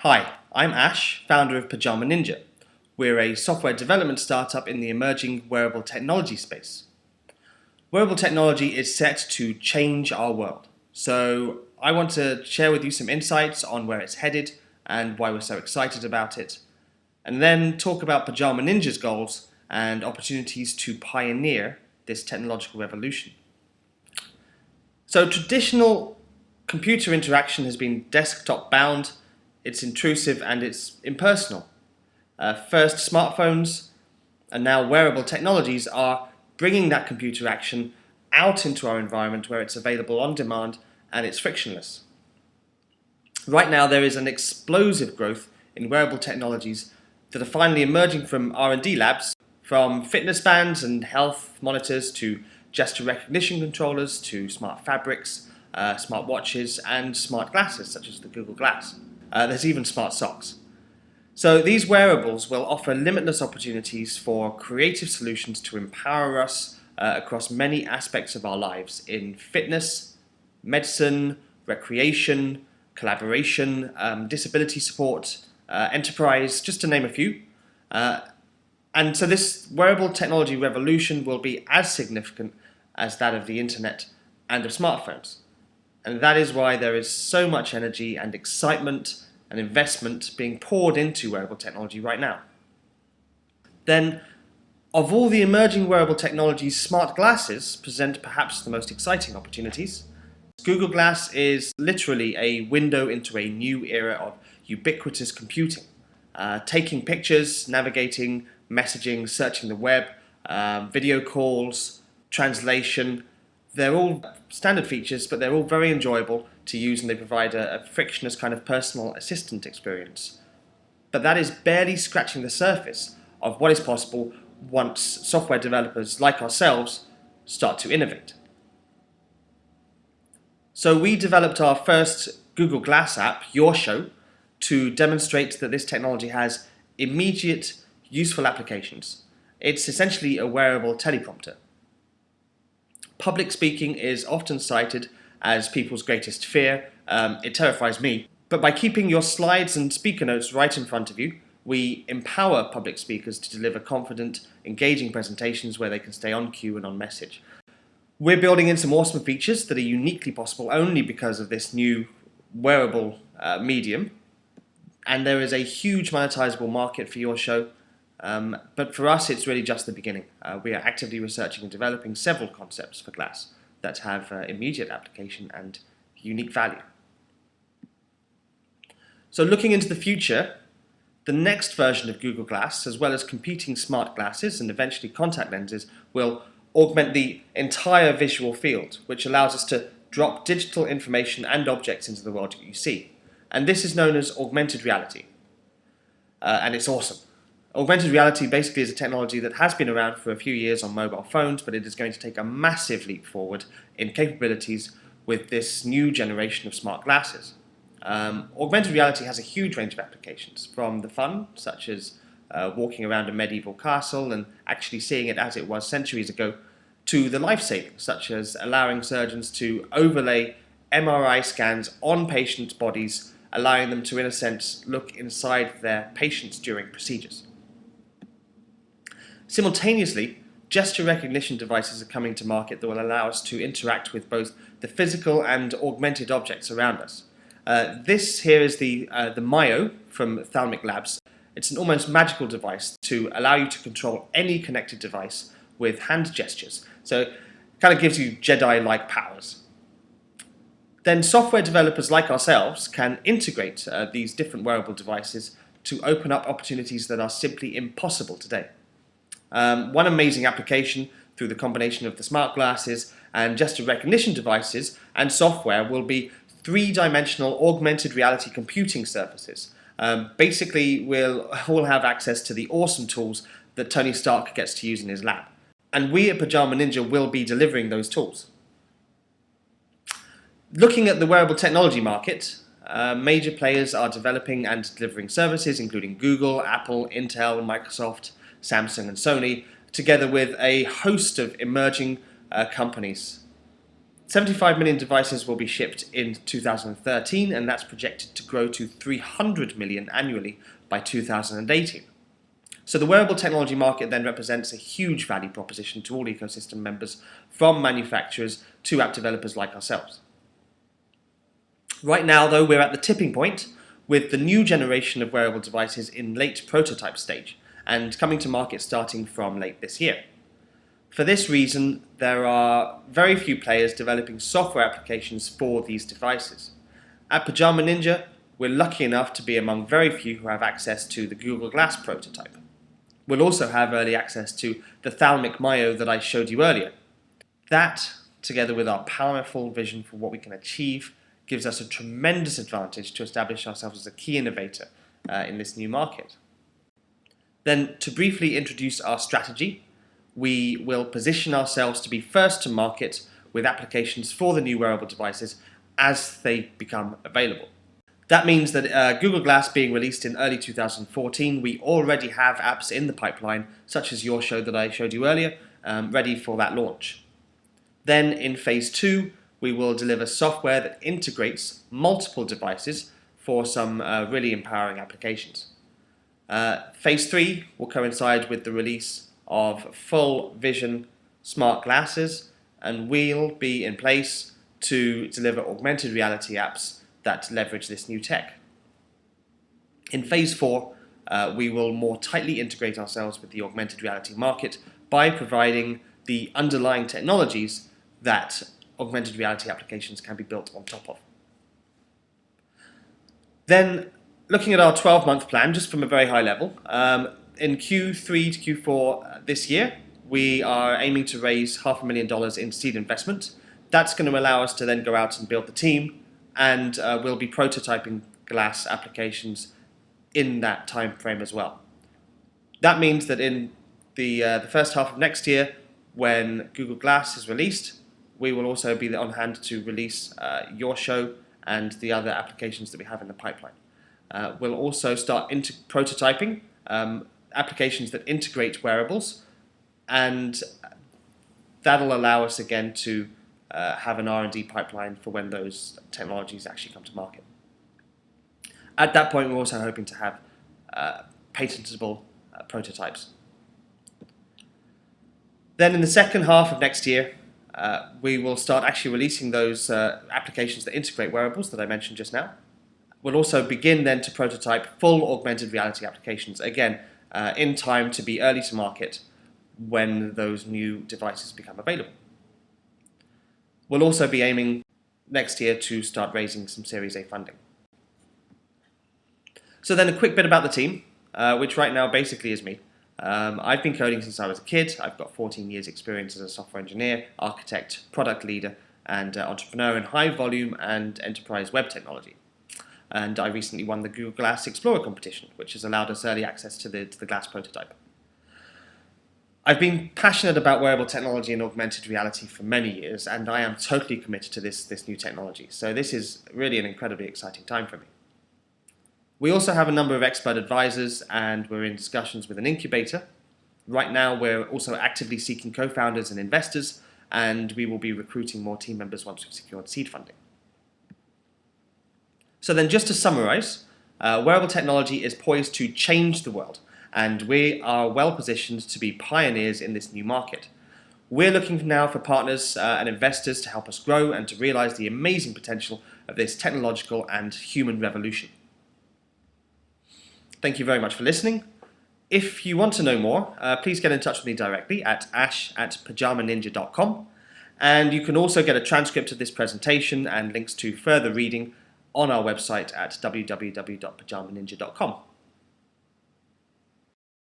Hi, I'm Ash, founder of PajamaNinja. We're a software development startup in the emerging wearable technology space. Wearable technology is set to change our world. So I want to share with you some insights on where it's headed and why we're so excited about it, and then talk about PajamaNinja's goals and opportunities to pioneer this technological revolution. So traditional computer interaction has been desktop bound, it's intrusive and it's impersonal. First, smartphones and now wearable technologies are bringing that computer action out into our environment where it's available on demand and it's frictionless. Right now there is an explosive growth in wearable technologies that are finally emerging from R&D labs, from fitness bands and health monitors to gesture recognition controllers to smart fabrics, smart watches and smart glasses such as the Google Glass. There's even smart socks. So these wearables will offer limitless opportunities for creative solutions to empower us across many aspects of our lives in fitness, medicine, recreation, collaboration, disability support, enterprise, just to name a few. And so this wearable technology revolution will be as significant as that of the internet and of smartphones. And that is why there is so much energy and excitement and investment being poured into wearable technology right now. Then, of all the emerging wearable technologies, smart glasses present perhaps the most exciting opportunities. Google Glass is literally a window into a new era of ubiquitous computing. Taking pictures, navigating, messaging, searching the web, video calls, translation, they're all standard features, but they're all very enjoyable to use and they provide a frictionless kind of personal assistant experience. But that is barely scratching the surface of what is possible once software developers like ourselves start to innovate. So we developed our first Google Glass app, Your Show, to demonstrate that this technology has immediate, useful applications. It's essentially a wearable teleprompter. Public speaking is often cited as people's greatest fear. It terrifies me. But by keeping your slides and speaker notes right in front of you, we empower public speakers to deliver confident, engaging presentations where they can stay on cue and on message. We're building in some awesome features that are uniquely possible only because of this new wearable medium. And there is a huge monetizable market for Your Show. But for us, it's really just the beginning. We are actively researching and developing several concepts for glass that have immediate application and unique value. So looking into the future, the next version of Google Glass, as well as competing smart glasses and eventually contact lenses, will augment the entire visual field, which allows us to drop digital information and objects into the world that you see. And this is known as augmented reality. And it's awesome. Augmented reality basically is a technology that has been around for a few years on mobile phones, but it is going to take a massive leap forward in capabilities with this new generation of smart glasses. Augmented reality has a huge range of applications, from the fun, such as walking around a medieval castle and actually seeing it as it was centuries ago, to the life-saving, such as allowing surgeons to overlay MRI scans on patients' bodies, allowing them to, in a sense, look inside their patients during procedures. Simultaneously, gesture recognition devices are coming to market that will allow us to interact with both the physical and augmented objects around us. This here is the Myo from Superhuman Labs. It's an almost magical device to allow you to control any connected device with hand gestures. So it kind of gives you Jedi-like powers. Then software developers like ourselves can integrate these different wearable devices to open up opportunities that are simply impossible today. One amazing application through the combination of the smart glasses and gesture recognition devices and software will be three-dimensional augmented reality computing surfaces. Basically, we'll all have access to the awesome tools that Tony Stark gets to use in his lab. And we at PajamaNinja will be delivering those tools. Looking at the wearable technology market, major players are developing and delivering services, including Google, Apple, Intel, Microsoft, Samsung and Sony, together with a host of emerging companies. 75 million devices will be shipped in 2013, and that's projected to grow to 300 million annually by 2018. So the wearable technology market then represents a huge value proposition to all ecosystem members, from manufacturers to app developers like ourselves. Right now, though, we're at the tipping point with the new generation of wearable devices in late prototype stage and coming to market starting from late this year. For this reason, there are very few players developing software applications for these devices. At PajamaNinja, we're lucky enough to be among very few who have access to the Google Glass prototype. We'll also have early access to the Thalmic Myo that I showed you earlier. That, together with our powerful vision for what we can achieve, gives us a tremendous advantage to establish ourselves as a key innovator in this new market. Then, to briefly introduce our strategy, we will position ourselves to be first to market with applications for the new wearable devices as they become available. That means that Google Glass being released in early 2014, we already have apps in the pipeline, such as your show that I showed you earlier, ready for that launch. Then in phase 2, we will deliver software that integrates multiple devices for some really empowering applications. Phase 3 will coincide with the release of full vision smart glasses, and we'll be in place to deliver augmented reality apps that leverage this new tech. In phase 4, we will more tightly integrate ourselves with the augmented reality market by providing the underlying technologies that augmented reality applications can be built on top of. Then, looking at our 12-month plan, just from a very high level, in Q3 to Q4 this year, we are aiming to raise $500,000 in seed investment. That's going to allow us to then go out and build the team, and we'll be prototyping glass applications in that time frame as well. That means that in the first half of next year, when Google Glass is released, we will also be on hand to release your show and the other applications that we have in the pipeline. We'll also start prototyping applications that integrate wearables, and that'll allow us again to have an R&D pipeline for when those technologies actually come to market. At that point, we're also hoping to have patentable prototypes. Then in the second half of next year, we will start actually releasing those applications that integrate wearables that I mentioned just now. We'll also begin then to prototype full augmented reality applications, again, in time to be early to market when those new devices become available. We'll also be aiming next year to start raising some Series A funding. So then a quick bit about the team, which right now basically is me. I've been coding since I was a kid. I've got 14 years experience as a software engineer, architect, product leader, and entrepreneur in high volume and enterprise web technology. And I recently won the Google Glass Explorer competition, which has allowed us early access to the Glass prototype. I've been passionate about wearable technology and augmented reality for many years, and I am totally committed to this new technology. So this is really an incredibly exciting time for me. We also have a number of expert advisors, and we're in discussions with an incubator. Right now, we're also actively seeking co-founders and investors, and we will be recruiting more team members once we've secured seed funding. So then, just to summarize, wearable technology is poised to change the world, and we are well positioned to be pioneers in this new market. We're looking now for partners and investors to help us grow and to realize the amazing potential of this technological and human revolution. Thank you very much for listening. If you want to know more, please get in touch with me directly at ash@PajamaNinja.com, and you can also get a transcript of this presentation and links to further reading on our website at www.PajamaNinja.com.